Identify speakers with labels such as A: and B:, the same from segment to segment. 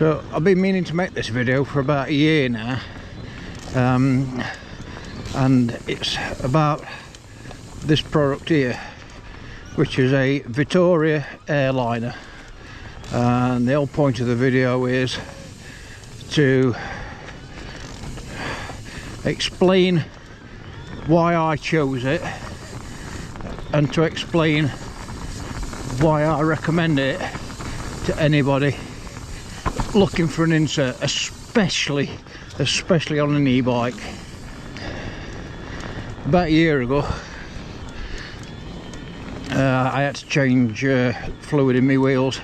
A: So I've been meaning to make this video for about a year now, and it's about this product here, which is a Vittoria Airliner, and the whole point of the video is to explain why I chose it and to explain why I recommend it to anybody looking for an insert, especially on an e-bike. About a year ago I had to change fluid in my wheels,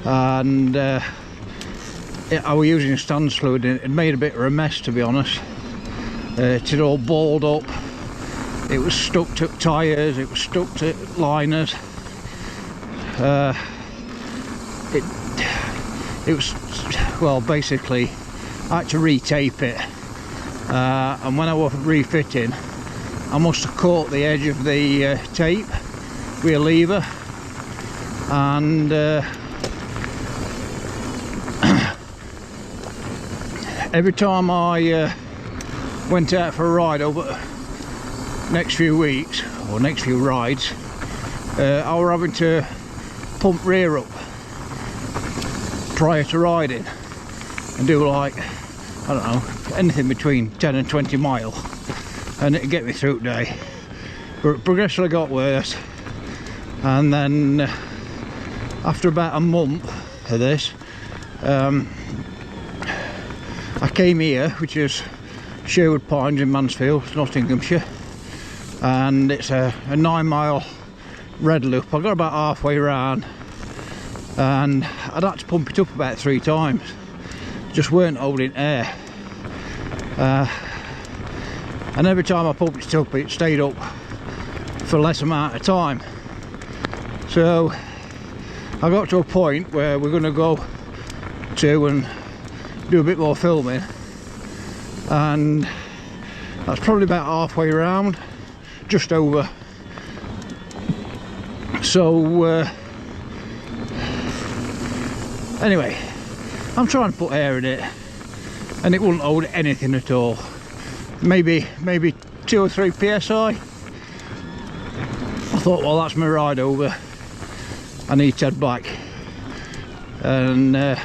A: and I was using stands fluid and it made a bit of a mess, to be honest. It had all balled up, it was stuck to tyres, it was stuck to liners. It was, well, basically I had to retape it, and when I was refitting I must have caught the edge of the tape with a lever, and every time I went out for a ride over the next few weeks or next few rides, I was having to pump rear up prior to riding and do, like, I don't know, anything between 10 and 20 mile, and it'd get me through the day. But it progressively got worse, and then after about a month of this, I came here, which is Sherwood Pines in Mansfield, Nottinghamshire, and it's a 9-mile red loop. I got about halfway round and I'd had to pump it up about 3 times, just weren't holding air, and every time I pumped it up it stayed up for less amount of time. So I got to a point where we're going to go to and do a bit more filming, and that's probably about halfway around, just over. So anyway, I'm trying to put air in it and it wouldn't hold anything at all. Maybe 2 or 3 psi. I thought, well, that's my ride over, I need to head back. And well,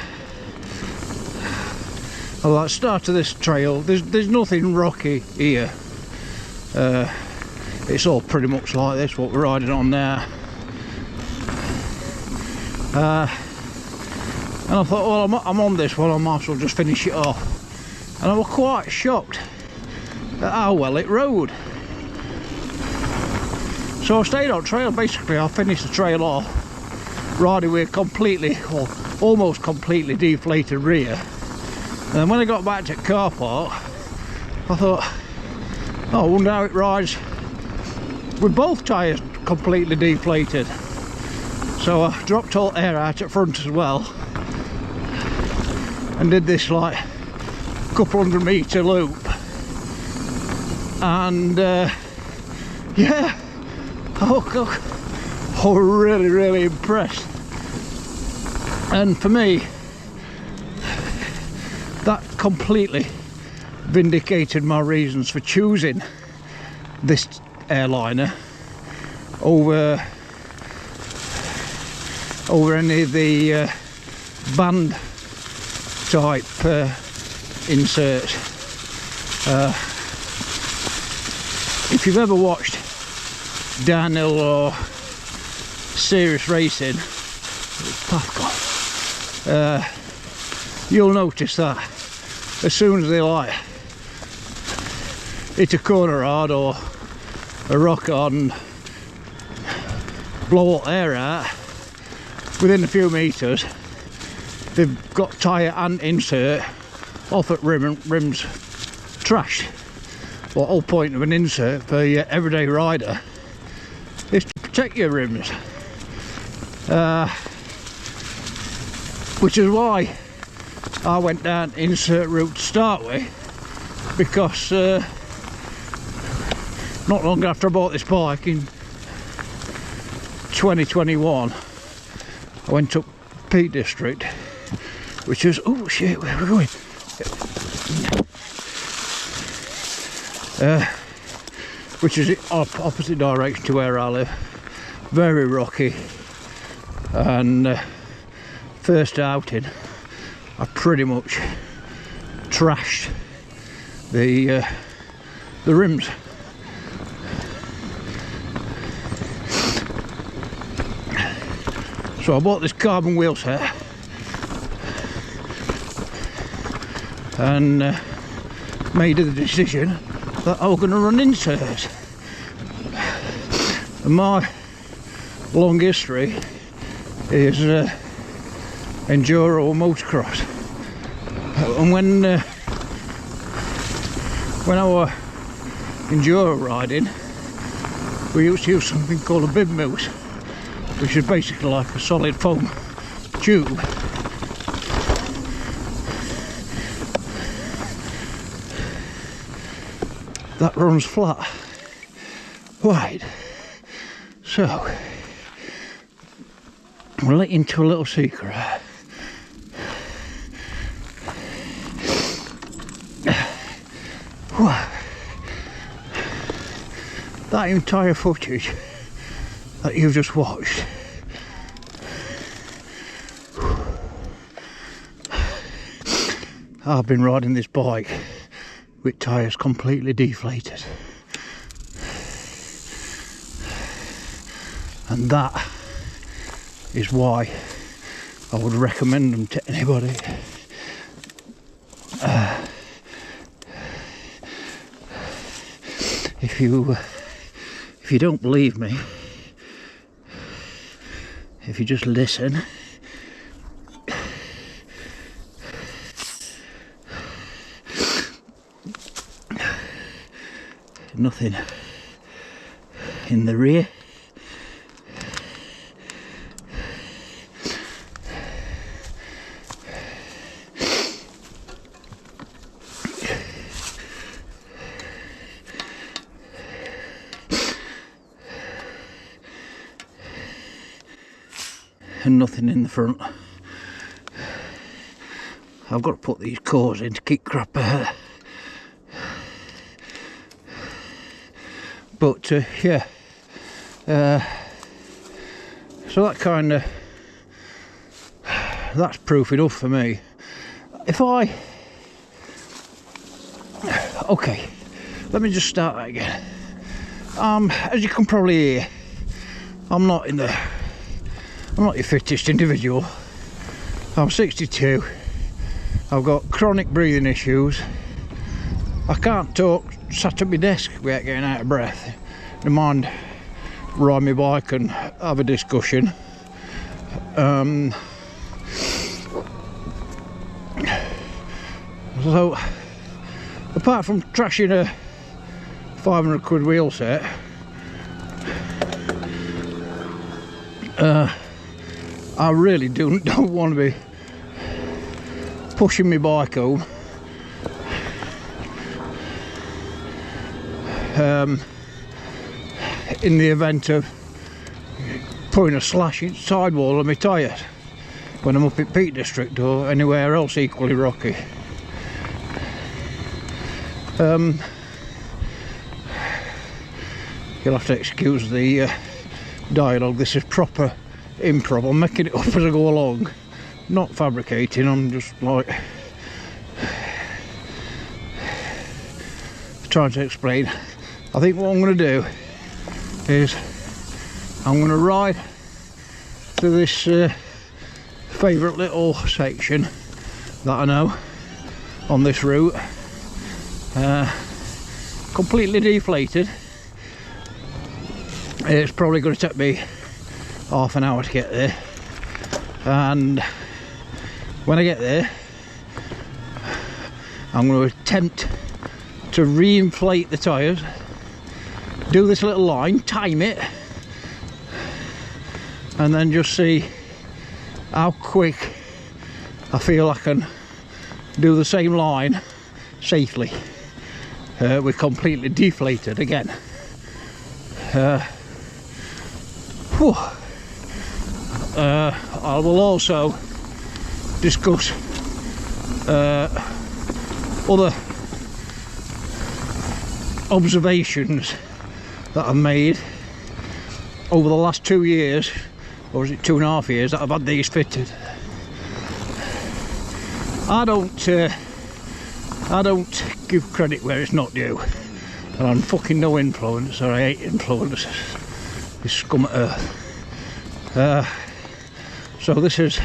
A: at the start of this trail, there's nothing rocky here. It's all pretty much like this, what we're riding on now. And I thought, well, I'm on this one, I might as well just finish it off. And I was quite shocked at how well it rode. So I stayed on trail. Basically I finished the trail off riding with a completely, or almost completely deflated rear. And then when I got back to the car park, I thought, oh, I wonder how it rides with both tyres completely deflated. So I dropped all air out at front as well and did this like couple 100-metre loop, and yeah, oh God, I was really impressed. And for me, that completely vindicated my reasons for choosing this airliner over any of the band type inserts. If you've ever watched downhill or serious racing, you'll notice that as soon as they like hit a corner hard or a rock hard and blow all air out, within a few metres they've got tyre and insert off at rims trashed. Well, the whole point of an insert for your everyday rider is to protect your rims, which is why I went down insert route to start with, because not long after I bought this bike in 2021, I went up Peak District which is, oh shit, where are we going? Which is opposite direction to where I live. Very rocky, and first outing I pretty much trashed the rims. So I bought this carbon wheel set and made the decision that I was going to run inserts. And my long history is enduro motocross, and when I was enduro riding, we used to use something called a bib mousse, which is basically like a solid foam tube. That runs flat, wide. So we'll let you into a little secret. That entire footage that you've just watched, I've been riding this bike with tyres completely deflated, and that is why I would recommend them to anybody. If you don't believe me, if you just listen, nothing in the rear. And nothing in the front. I've got to put these cores in to keep crap out. But yeah, so that kind of, that's proof enough for me. If okay, let me just start that again. As you can probably hear, I'm not your fittest individual. I'm 62. I've got chronic breathing issues. I can't talk sat at my desk without getting out of breath. Never mind ride my bike and have a discussion. So apart from trashing a 500 quid wheel set, I really don't want to be pushing my bike home. In the event of putting a slash in sidewall on my tyres when I'm up in Peak District or anywhere else equally rocky. You'll have to excuse the dialogue. This is proper improv. I'm making it up as I go along, not fabricating. I'm just like trying to explain. I think what I'm going to do is I'm going to ride to this favourite little section that I know on this route, completely deflated. It's probably going to take me half an hour to get there, and when I get there I'm going to attempt to re-inflate the tyres, do this little line, time it, and then just see how quick I feel I can do the same line safely with completely deflated again. I will also discuss other observations that I've made over the last 2 years, or is it 2.5 years, that I've had these fitted. I don't give credit where it's not due, and I'm fucking no influencer. I hate influencers, this scum of earth. So this is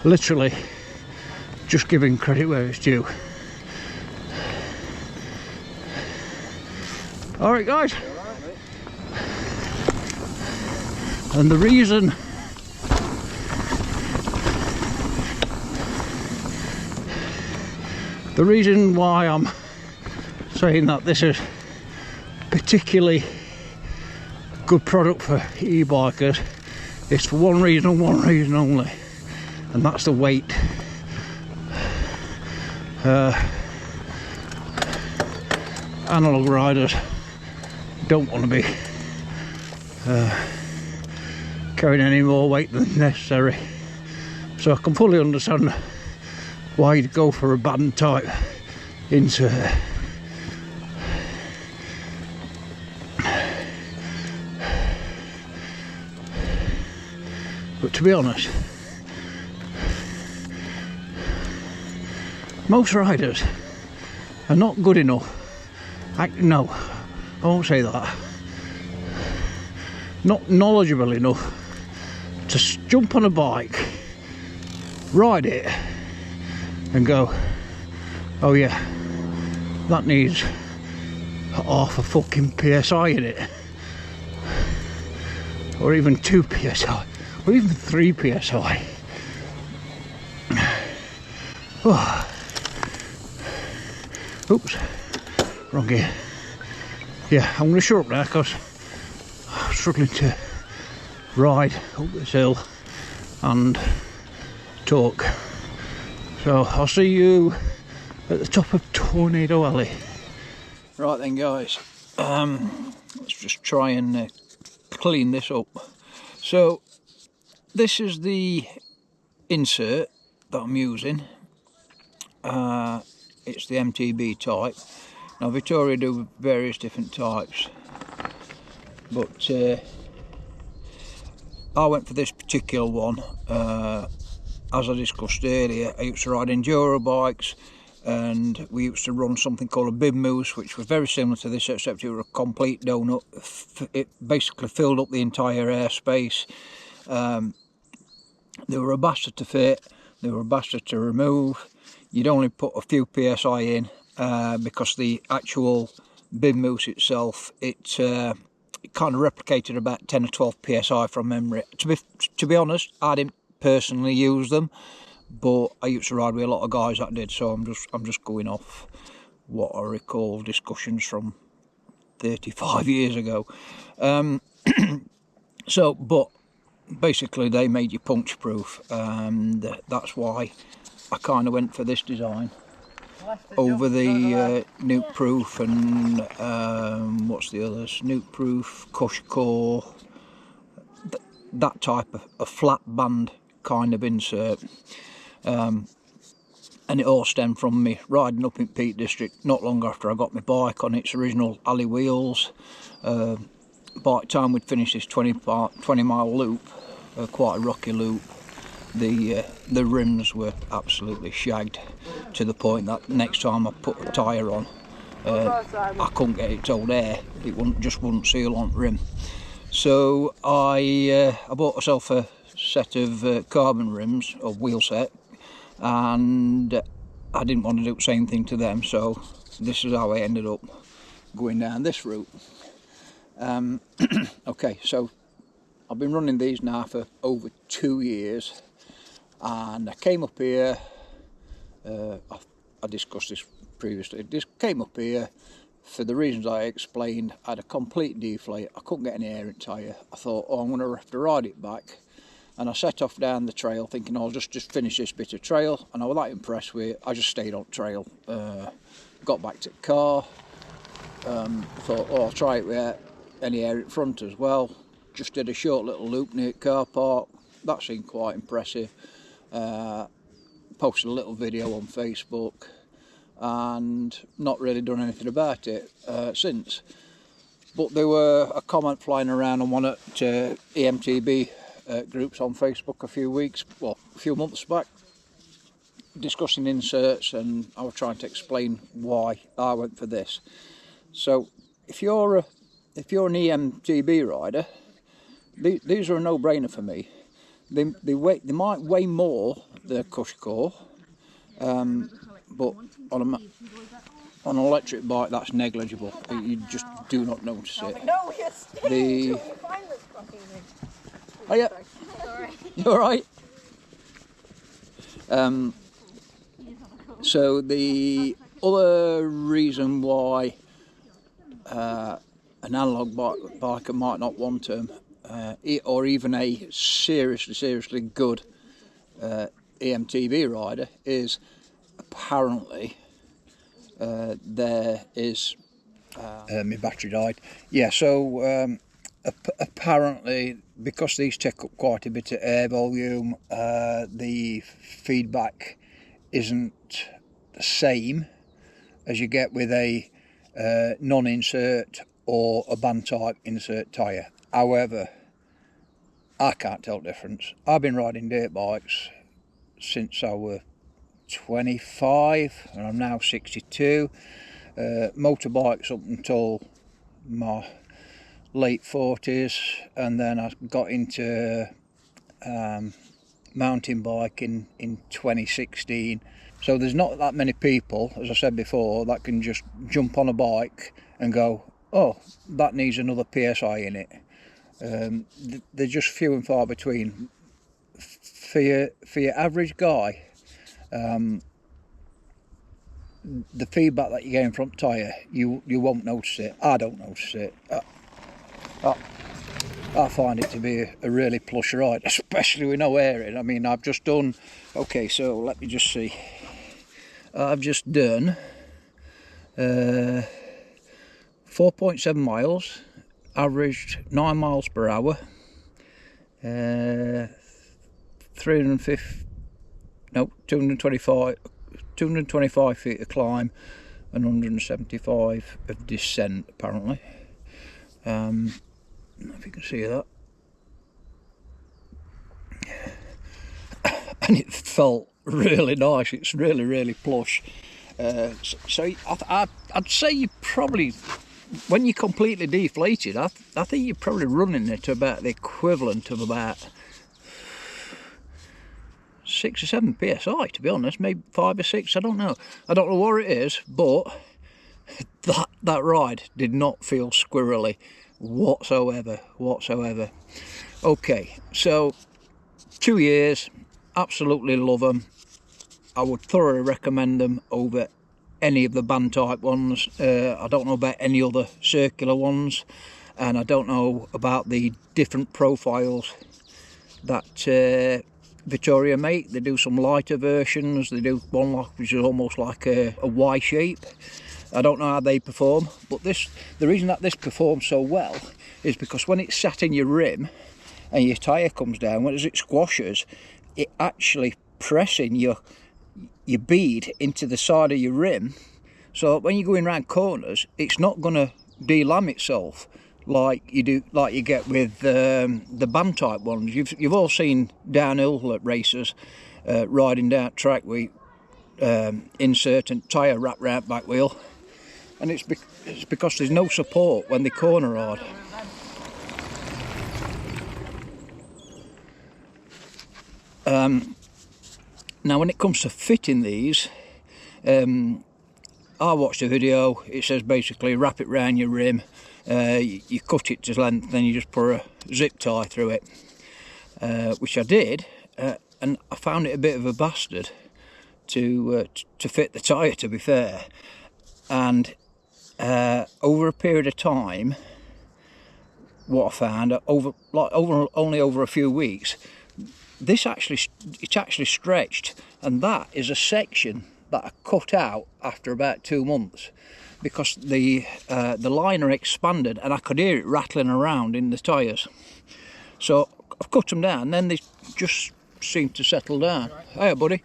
A: literally just giving credit where it's due. Alright guys, and the reason why I'm saying that this is particularly good product for e-bikers is for one reason and one reason only, and that's the weight. Analog riders don't want to be carrying any more weight than necessary, so I can fully understand why you'd go for a band type insert. But to be honest, most riders are not good enough. No, I won't say that. Not knowledgeable enough to jump on a bike, ride it, and go, oh yeah, that needs half a fucking PSI in it, or even 2 PSI, or even 3 PSI. Oh. Oops, wrong gear. Yeah, I'm going to shut up now because I'm struggling to ride up this hill and talk. So I'll see you at the top of Tornado Alley. Right then guys, let's just try and clean this up. So this is the insert that I'm using. It's the MTB type. Now Vittoria do various different types, but I went for this particular one. As I discussed earlier, I used to ride enduro bikes, and we used to run something called a bib moose, which was very similar to this, except it was a complete donut. It basically filled up the entire airspace. They were a bastard to fit, they were a bastard to remove. You'd only put a few PSI in, because the actual bib moose itself, it kind of replicated about 10 or 12 PSI from memory. To be honest, I didn't personally use them, but I used to ride with a lot of guys that did, so I'm just going off what I recall discussions from 35 years ago. So, but basically they made you puncture proof, and that's why I kind of went for this design over the nuke proof and what's the others, nuke proof, cush core, that type of a flat band kind of insert. And it all stemmed from me riding up in Peak District not long after I got my bike on its original alley wheels. By the time we'd finished this 20-mile loop, quite a rocky loop, the rims were absolutely shagged, to the point that next time I put a tyre on, I couldn't get it to hold air. It just wouldn't seal on the rim. So I bought myself a set of carbon rims, or wheel set, and I didn't want to do the same thing to them, so this is how I ended up going down this route. Okay, so I've been running these now for over 2 years, and I came up here, I discussed this previously, this came up here for the reasons I explained. I had a complete deflate, I couldn't get any air in tyre. I thought, oh, I'm going to have to ride it back, and I set off down the trail thinking I'll just finish this bit of trail, and I was that impressed with it, I just stayed on trail. Got back to the car, thought, oh, I'll try it with any air in front as well. Just did a short little loop near the car park, that seemed quite impressive. posted a little video on Facebook and not really done anything about it since. But there were a comment flying around on one at EMTB groups on Facebook a few months back, discussing inserts, and I was trying to explain why I went for this. So if you're an EMTB rider, these are a no-brainer for me. They might weigh more than a cush core, but on an electric bike that's negligible. You just do not notice it.
B: No, you're staying until we find this fucking thing.
A: Oh yeah.
B: Sorry.
A: You alright? So the other reason why an analogue biker might not want them, or even a seriously good EMTB rider, is apparently there is my battery died. Yeah, so apparently because these take up quite a bit of air volume, the feedback isn't the same as you get with a non-insert or a band type insert tyre. However, I can't tell the difference. I've been riding dirt bikes since I was 25 and I'm now 62. Motorbikes up until my late 40s, and then I got into mountain biking in 2016. So there's not that many people, as I said before, that can just jump on a bike and go, oh, that needs another PSI in it. They're just few and far between. For your average guy, the feedback that you're getting from tyre, you won't notice it. I don't notice it. I find it to be a really plush ride, especially with no air in. I mean, I've just done, okay, so let me just see. I've just done 4.7 miles, averaged 9 miles per hour, 225 feet of climb and 175 of descent apparently. I don't know if you can see that. And it felt really nice. It's really plush. So I'd say you probably, when you're completely deflated, I think you're probably running it to about the equivalent of about 6 or 7 psi, to be honest, maybe 5 or 6. I don't know what it is, but that ride did not feel squirrely whatsoever. Okay, so 2 years, absolutely love them. I would thoroughly recommend them over any of the band type ones. I don't know about any other circular ones, and I don't know about the different profiles that Vittoria make. They do some lighter versions. They do one which is almost like a Y shape. I don't know how they perform, but the reason that this performs so well is because when it's sat in your rim and your tyre comes down, as it squashes, it actually pressing your bead into the side of your rim, so that when you're going around corners, it's not going to delam itself like you get with the band type ones. You've all seen downhill at races, riding down track with insert and tyre wrapped round back wheel, and it's because there's no support when they corner hard. Now when it comes to fitting these, I watched a video. It says basically wrap it round your rim, you cut it to length, then you just put a zip tie through it, which I did, and I found it a bit of a bastard to fit the tyre, to be fair. And over a period of time, what I found, only over a few weeks, it's actually stretched, and that is a section that I cut out after about 2 months, because the liner expanded and I could hear it rattling around in the tyres. So I've cut them down, then they just seem to settle down. Hiya, buddy.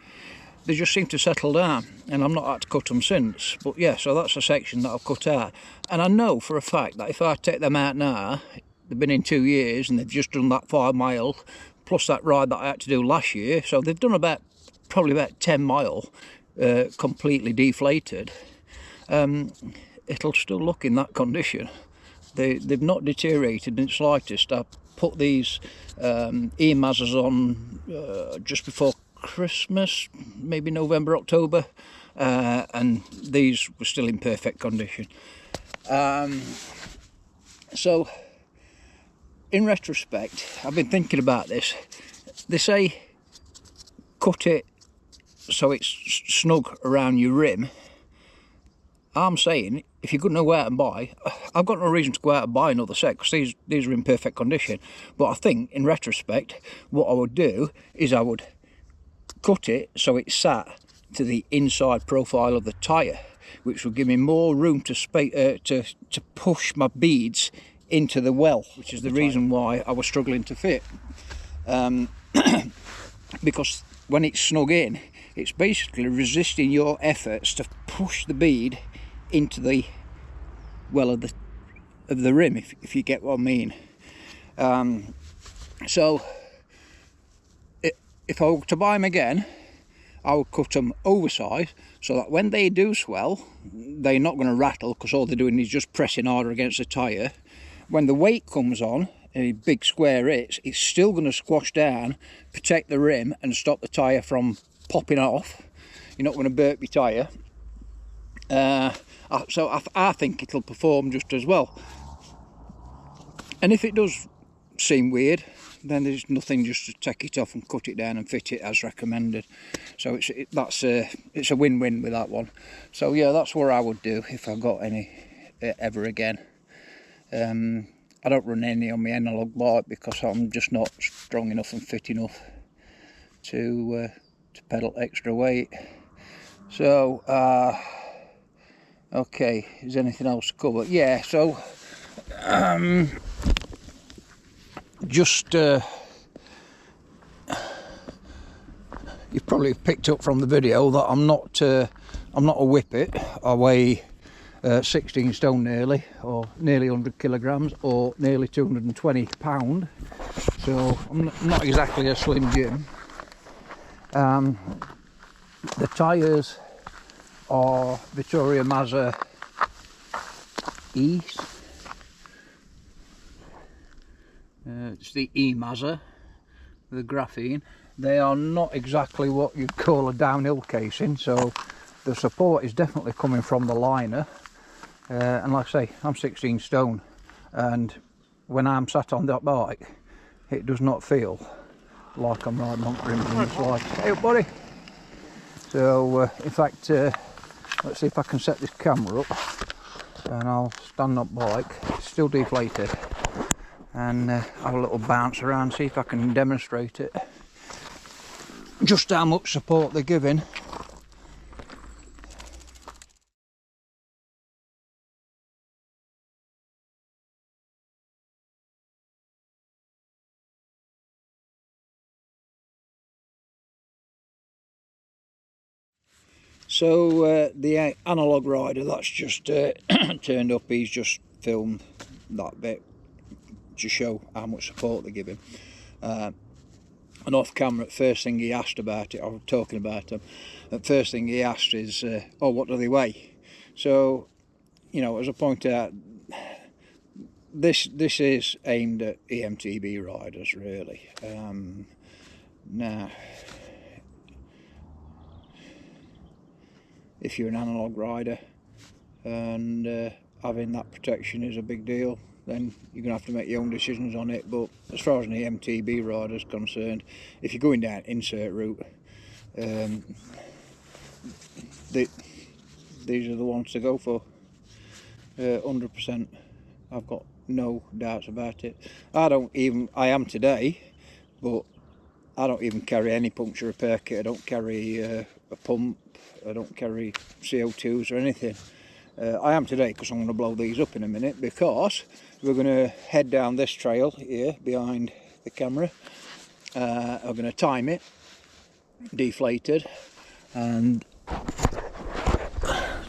A: they just seem to settle down, and I've not had to cut them since. But yeah, so that's a section that I've cut out, and I know for a fact that if I take them out now, they've been in 2 years and they've just done that 5 mile plus that ride that I had to do last year, so they've done probably about 10 mile completely deflated. It'll still look in that condition. They've not deteriorated in the slightest. I put these EMTBs on just before Christmas, maybe November, October, and these were still in perfect condition. So in retrospect, I've been thinking about this. They say cut it so it's snug around your rim. I'm saying, if you're going to go out and buy, I've got no reason to go out and buy another set, because these are in perfect condition. But I think, in retrospect, what I would do is I would cut it so it sat to the inside profile of the tyre, which would give me more room to push my beads into the well, which is the reason why I was struggling to fit. Because when it's snug in, it's basically resisting your efforts to push the bead into the well of the rim, if you get what I mean. So if I were to buy them again, I would cut them oversized so that when they do swell, they're not going to rattle, because all they're doing is just pressing harder against the tyre. When the weight comes on, a big square it's still going to squash down, protect the rim and stop the tyre from popping off. You're not going to burp your tyre. So I think it'll perform just as well. And if it does seem weird, then there's nothing, just to take it off and cut it down and fit it as recommended. So it's a win-win with that one. So yeah, that's what I would do if I got any ever again. I don't run any on my analog bike because I'm just not strong enough and fit enough to pedal extra weight. So okay, is anything else to cover? Yeah, so just you've probably picked up from the video that I'm not a whippet. I weigh 16 stone nearly, or nearly 100 kilograms, or nearly 220 pound. So I'm not exactly a slim Jim. The tyres are Vittoria E. It's the EMTB, the graphene. They are not exactly what you'd call a downhill casing, so the support is definitely coming from the liner. And like I say, I'm 16 stone, and when I'm sat on that bike, it does not feel like I'm riding on crimson. It's like, hey up buddy. So in fact, let's see if I can set this camera up, and I'll stand up bike, it's still deflated, and have a little bounce around, see if I can demonstrate it, just how much support they're giving. So the analog rider that's just turned up, he's just filmed that bit to show how much support they're giving. And off camera, first thing he asked about it, I was talking about him, the first thing he asked is, oh, what do they weigh? So, you know, as I point out, this is aimed at EMTB riders, really. Now, if you're an analog rider and having that protection is a big deal, then you're going to have to make your own decisions on it. But as far as an EMTB rider is concerned, if you're going down insert route, these are the ones to go for. 100%. I've got no doubts about it. I am today, but I don't even carry any puncture repair kit. I don't carry a pump. I don't carry CO2s or anything. I am today because I'm going to blow these up in a minute, because we're going to head down this trail here behind the camera. I'm going to time it, deflated, and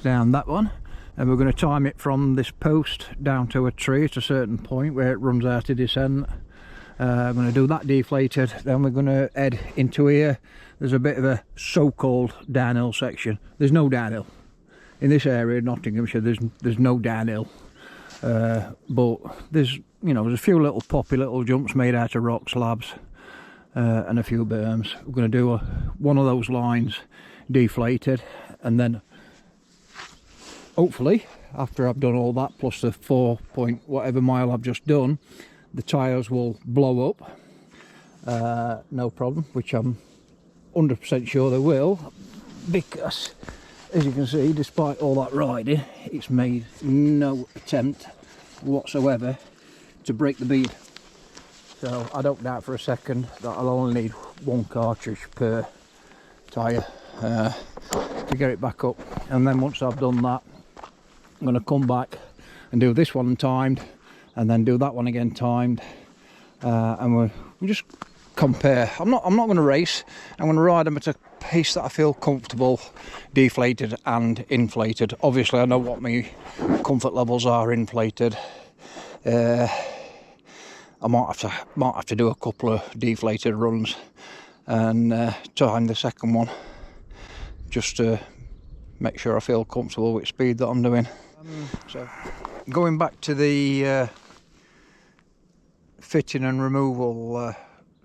A: down that one, and we're going to time it from this post down to a tree at a certain point where it runs out of descent. I'm going to do that deflated, then we're going to head into here. There's a bit of a so-called downhill section. There's no downhill in this area, Nottinghamshire. There's no downhill, but there's, you know, there's a few little poppy little jumps made out of rock slabs, and a few berms. We're going to do one of those lines deflated, and then hopefully after I've done all that, plus the 4 point whatever mile I've just done, the tyres will blow up, no problem, which I'm 100% sure they will, because as you can see, despite all that riding, it's made no attempt whatsoever to break the bead. So I don't doubt for a second that I'll only need one cartridge per tyre to get it back up. And then once I've done that, I'm going to come back and do this one timed, and then do that one again timed, and we'll just compare. I'm not going to race. I'm going to ride them at a pace that I feel comfortable, deflated and inflated. Obviously I know what my comfort levels are inflated. I might have to do a couple of deflated runs and time the second one just to make sure I feel comfortable with speed that I'm doing. So going back to the fitting and removal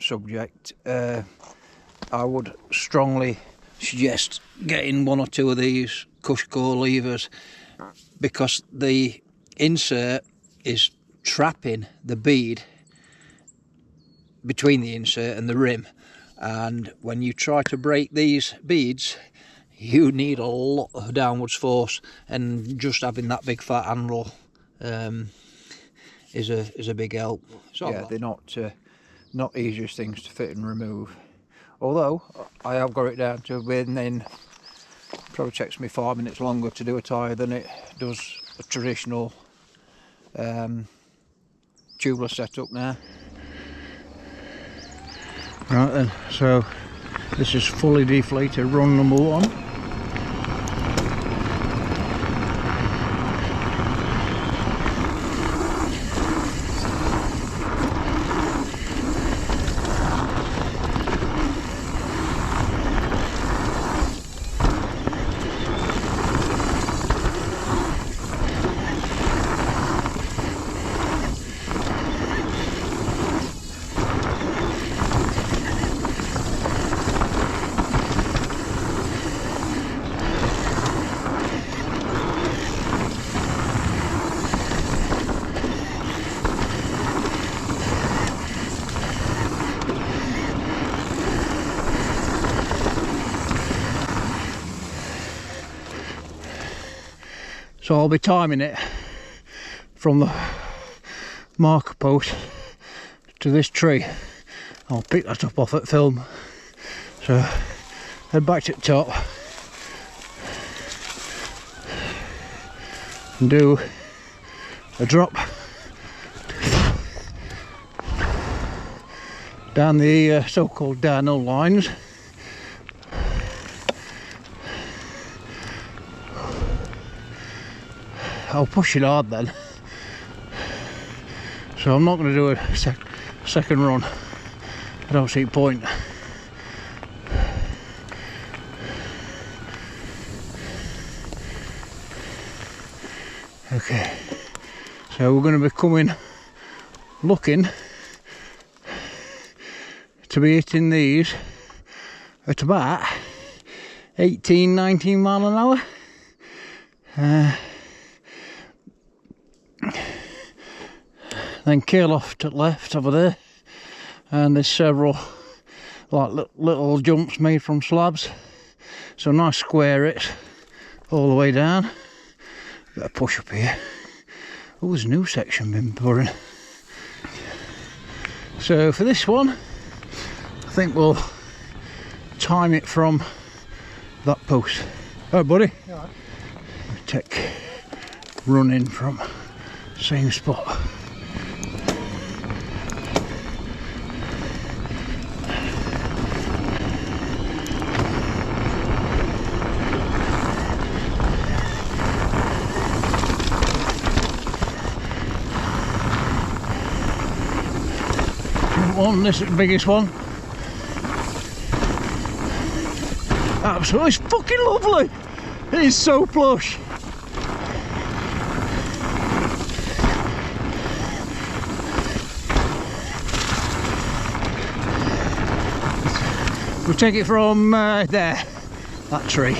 A: subject, I would strongly suggest getting one or two of these Cushcore levers, because the insert is trapping the bead between the insert and the rim, and when you try to break these beads you need a lot of downwards force, and just having that big fat handle is a big help. So yeah, they're not easiest things to fit and remove, although I have got it down to within, probably takes me 5 minutes longer to do a tyre than it does a traditional tubeless setup now. Right then, so this is fully deflated run number 1. So I'll be timing it from the marker post to this tree. I'll pick that up off at film. So head back to the top and do a drop down the so-called downhill lines. I'll push it hard then, so I'm not going to do a second run. I don't see a point. Okay, so we're going to be looking to be hitting these at about 18-19 mile an hour. Then keel off to the left over there, and there's several like little jumps made from slabs, so nice square hits all the way down. Got a push up here. Oh, there's a new section been put in. So for this one I think we'll time it from that post. Oh buddy, yeah. Take running from same spot. one, this is the biggest one. Absolutely, it's fucking lovely. It is so plush. We'll take it from there, that tree.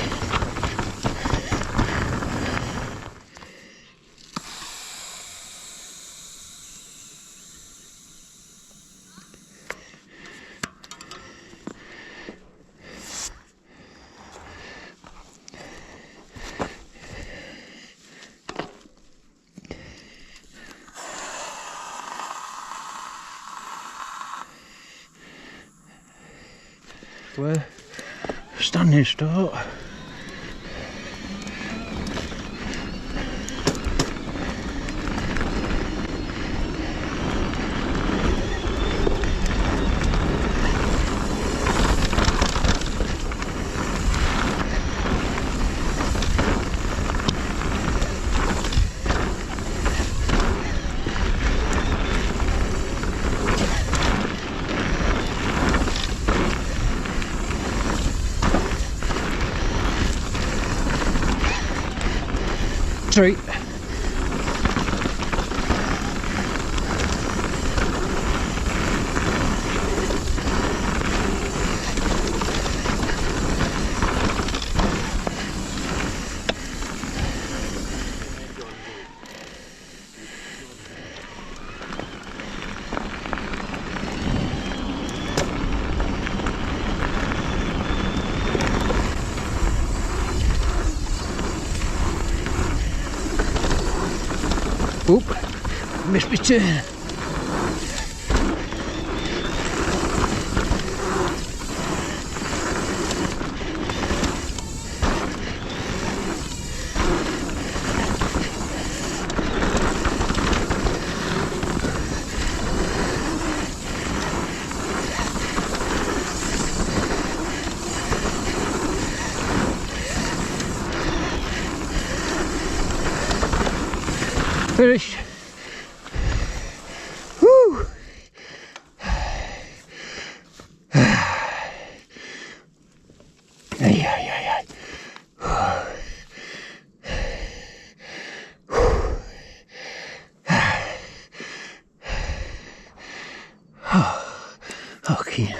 A: Where standing start. Tree. Oop, missed my turn. Finished. Woo! Ay, ay, ay, ay. Okay.